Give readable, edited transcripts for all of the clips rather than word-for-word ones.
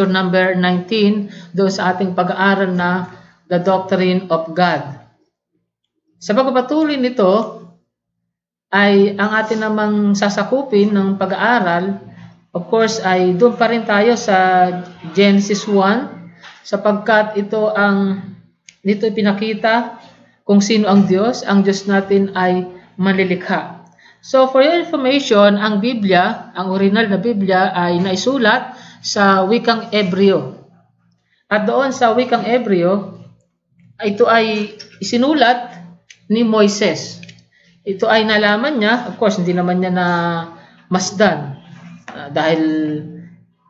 number 19 doon sa ating pag-aaral na The Doctrine of God. Sa pagpapatuloy nito ay ang atin namang sasakupin ng pag-aaral, of course, ay doon pa rin tayo sa Genesis 1 sapagkat ito pinakita kung sino ang Diyos. Ang Diyos natin ay manlilikha. So for your information, ang Biblia, ang original na Biblia ay naisulat sa wikang Hebreo. At doon sa wikang Hebreo, ito ay isinulat ni Moises. Ito ay nalaman niya, of course, hindi naman niya na masdan dahil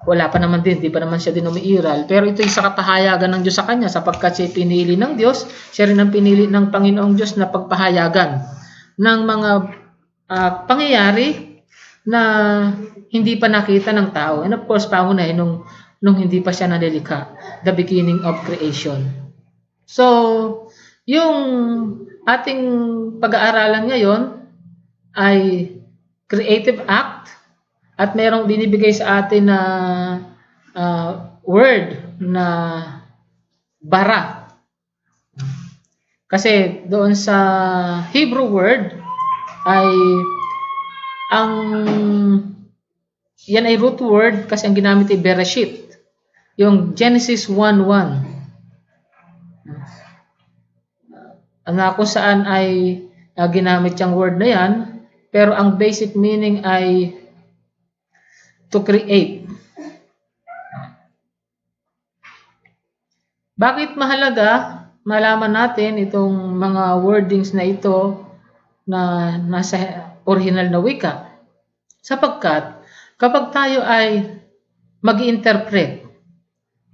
wala pa naman din, di pa naman siya din umiiral. Pero ito ay sa kapahayagan ng Diyos sa kanya sapagkat siya pinili ng Diyos, siya rin ang pinili ng Panginoong Diyos na pagpahayagan ng mga pangyayari na hindi pa nakita ng tao. And of course, pangunahin nung hindi pa siya nalilikha, the beginning of creation. So, yung ating pag-aaralan ngayon ay creative act at merong binibigay sa atin na word na bara. Kasi doon sa Hebrew word ay yan ay root word kasi ang ginamit ay Bereshit. Yung Genesis 1:1. Kung saan ay ginamit yung word na yan, pero ang basic meaning ay to create. Bakit mahalaga malaman natin itong mga wordings na ito na nasa original na wika? Sapagkat kapag tayo ay mag-interpret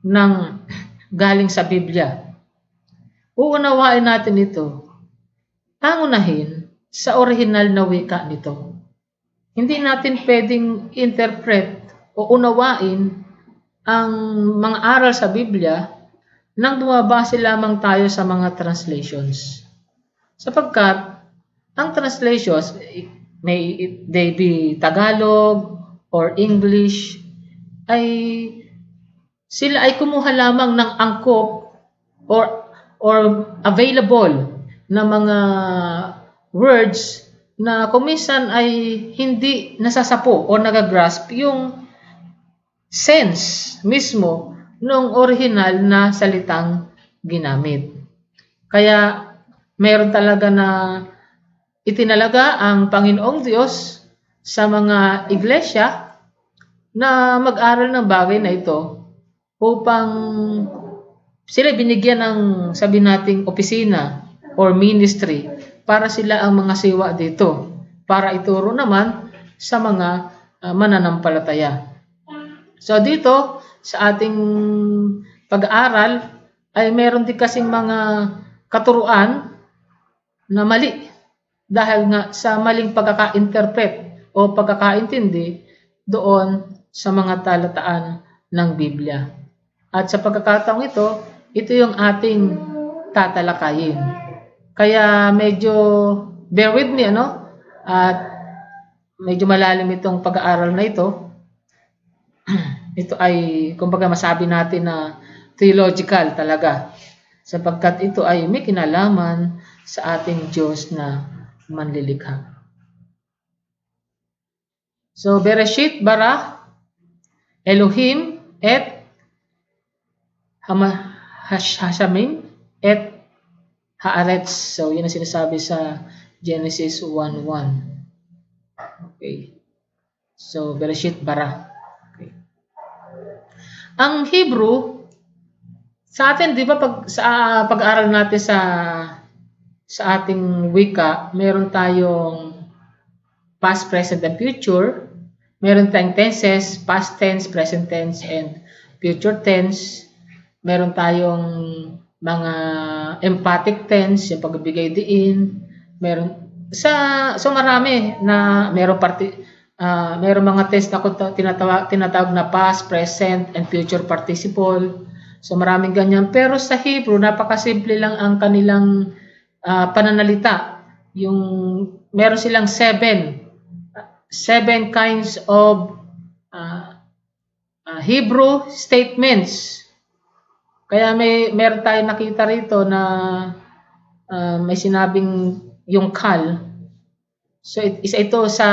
ng galing sa Biblia, uunawain natin ito, pangunahin sa original na wika nito. Hindi natin pwedeng interpret o unawain ang mga aral sa Biblia nang bumabase lamang tayo sa mga translations. Sapagkat ang translations, they be Tagalog or English, sila ay kumuha lamang ng angkop or available na mga words na kuminsan ay hindi nasasapo o nagagrasp yung sense mismo ng original na salitang ginamit. Kaya meron talaga na itinalaga ang Panginoong Diyos sa mga iglesia na mag-aral ng bagay na ito upang sila binigyan ng sabihin nating opisina or ministry para sila ang mga siwa dito para ituro naman sa mga mananampalataya. So dito sa ating pag-aaral ay meron din kasing mga katuruan na mali dahil nga sa maling pagkaka-interpret o pagkakaintindi doon sa mga talataan ng Biblia. At sa pagkakataong ito yung ating tatalakayin. Kaya medyo bear with me, at medyo malalim itong pag-aaral na ito. Ito ay, kumbaga masabi natin na theological talaga. Sapagkat ito ay may kinalaman sa ating Diyos na manlilikha. So, Bereshit bara Elohim et Hashamin et Haaretz. So, yun ang sinasabi sa Genesis 1:1. Okay. So, Bereshit bara. Okay. Ang Hebrew, sa atin, di ba, sa pag-aaral natin sa ating wika, meron tayong past, present, and future. Meron tayong tenses, past tense, present tense, and future tense. Meron tayong mga emphatic tense, yung pagbibigay diin. So marami na meron mga tense na tinatawag na past, present, and future participle. So maraming ganyan. Pero sa Hebrew, napakasimple lang ang kanilang pananalita. Yung meron silang seven kinds of Hebrew statements. Kaya meron tayong nakita rito na may sinabing yung kal. So isa ito sa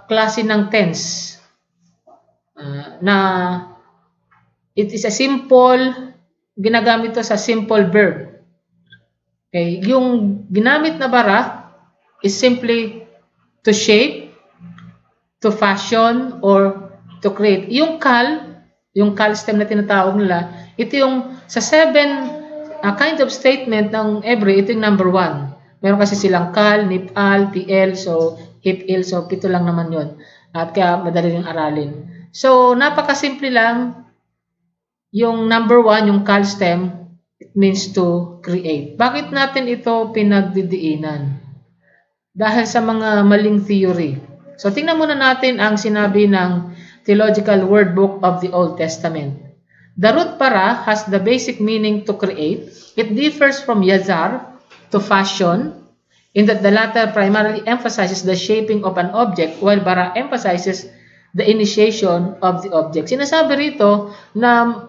klase ng tense na it is a simple, ginagamit to sa simple verb. Okay, yung ginamit na bara is simply to shape, to fashion, or to create. Yung kal stem na tinatawag nila, ito yung sa 7 kind of statement ng Hebrew, ito yung number 1. Meron kasi silang kal, nipal, pl, so hipil, so 7 lang naman yon. At kaya madali rin aralin. So, napakasimple lang. Yung number 1, yung kal stem, it means to create. Bakit natin ito pinagdidiinan? Dahil sa mga maling theory. So, tingnan muna natin ang sinabi ng Theological Word Book of the Old Testament. The root para has the basic meaning to create. It differs from yazar, to fashion, in that the latter primarily emphasizes the shaping of an object, while bara emphasizes the initiation of the object. Sinasabi rito na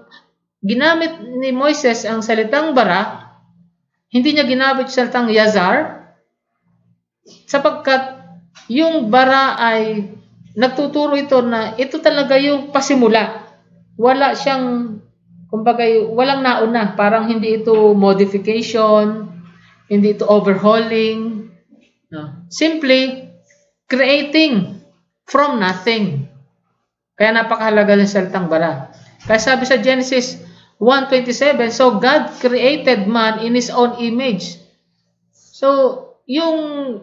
ginamit ni Moises ang salitang bara, hindi niya ginamit yung salitang yazar, sapagkat yung bara ay nagtuturo ito na ito talaga yung pasimula. Wala siyang, kumbaga, walang nauna. Parang hindi ito modification, hindi ito overhauling. No. Simply creating from nothing. Kaya napakahalaga ng salitang bara. Kaya sabi sa Genesis 1:27, so God created man in His own image. So, yung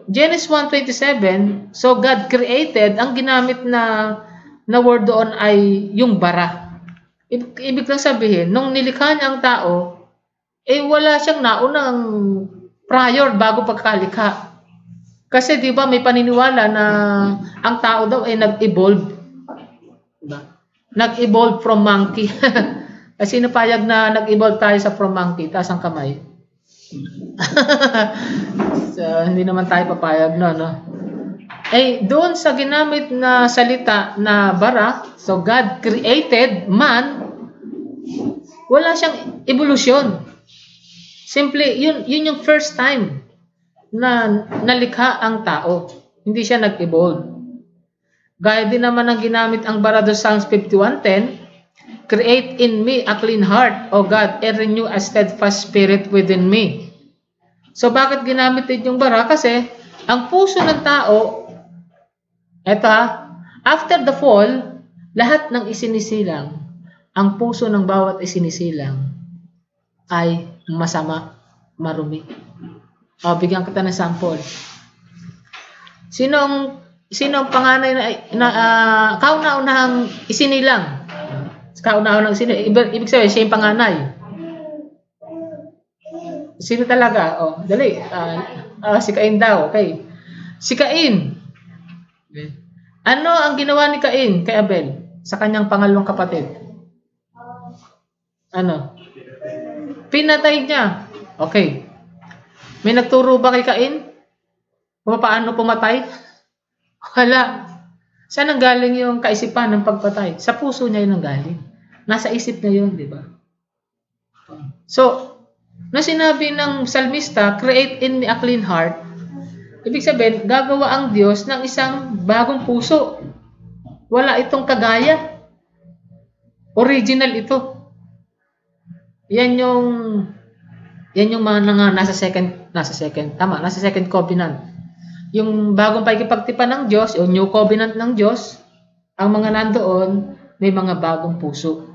Genesis 1:27, so God created, ang ginamit na word doon ay yung bara. Ibig lang sabihin, nung nilikha niya ang tao, wala siyang naunang prior bago pagkalikha. Kasi di ba may paniniwala na ang tao daw ay nag-evolve. Diba? Nag-evolve from monkey. Kasi napayag na nag-evolve tayo sa from monkey, taas ang kamay. So, hindi naman tayo papayag no. Doon sa ginamit na salita na bara, so God created man, wala siyang evolution. Simply, yun yung first time na nalikha ang tao. Hindi siya nag-evolve. Gaya din naman ang ginamit ang bara do Psalms 51:10, create in me a clean heart, O God, and renew a steadfast spirit within me. So, bakit ginamit din yung bara? Kasi, ang puso ng tao, after the fall, lahat ng isinisilang, ang puso ng bawat isinisilang ay masama, marumi. Bigyan kita ng sample. Sino ang panganay na kauna-unahang isinilang? Kauna-unahang isinilang, ibig sabihin, siya yung panganay. Sino talaga? Dali. Si Cain daw. Okay. Si Cain. Ano ang ginawa ni Cain kay Abel sa kanyang pangalawang kapatid? Ano? Pinatay niya. Okay. May nagturo ba kay Cain? Kung paano pumatay? Wala. Saan ang galing yung kaisipan ng pagpatay? Sa puso niya yun ang galing. Nasa isip niya yun, di ba? So, na sinabi ng salmista, create in me a clean heart, ibig sabihin, gagawa ang Diyos ng isang bagong puso. Wala itong kagaya. Original ito. Yan yung mga nasa second covenant. Yung bagong pakikipagtipan ng Diyos, yung new covenant ng Diyos, ang mga nandoon, may mga bagong puso.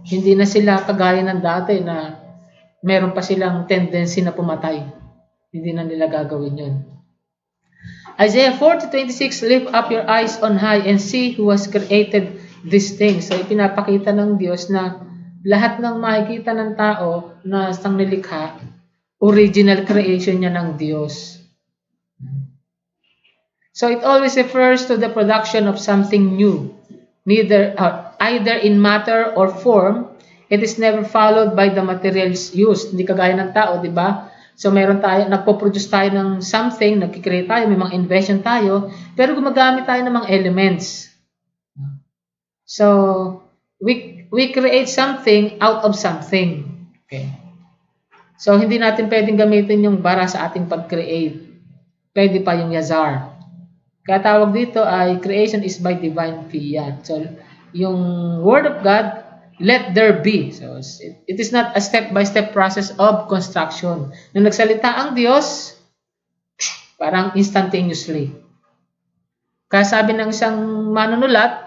Hindi na sila kagaya ng dati na meron pa silang tendency na pumatay. Hindi na nila gagawin yun. Isaiah 40:26, lift up your eyes on high and see who has created these things. So, ipinapakita ng Diyos na lahat ng makikita ng tao na sang nilikha, original creation niya ng Diyos. So, it always refers to the production of something new, either in matter or form. It is never followed by the materials used. Hindi kagaya ng tao, di ba? So, nagpo-produce tayo ng something, nagkikreate tayo, may mga invention tayo, pero gumagamit tayo ng mga elements. So, we create something out of something. Okay. So, hindi natin pwedeng gamitin yung bara sa ating pag-create. Pwede pa yung yazar. Kaya tawag dito ay creation is by divine fiat. So, yung word of God, let there be. So, it is not a step-by-step process of construction. Nung nagsalita ang Diyos, parang instantaneously. Kaya sabi ng isang manunulat,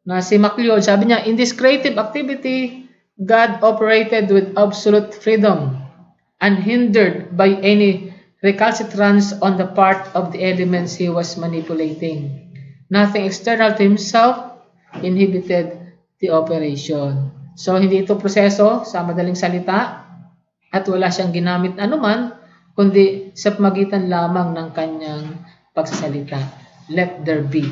na si MacLeod, sabi niya, in this creative activity, God operated with absolute freedom, unhindered by any recalcitrance on the part of the elements he was manipulating. Nothing external to himself inhibited the operation. So, hindi ito proseso sa madaling salita at wala siyang ginamit anuman, kundi sa pamagitan lamang ng kanyang pagsasalita. Let there be.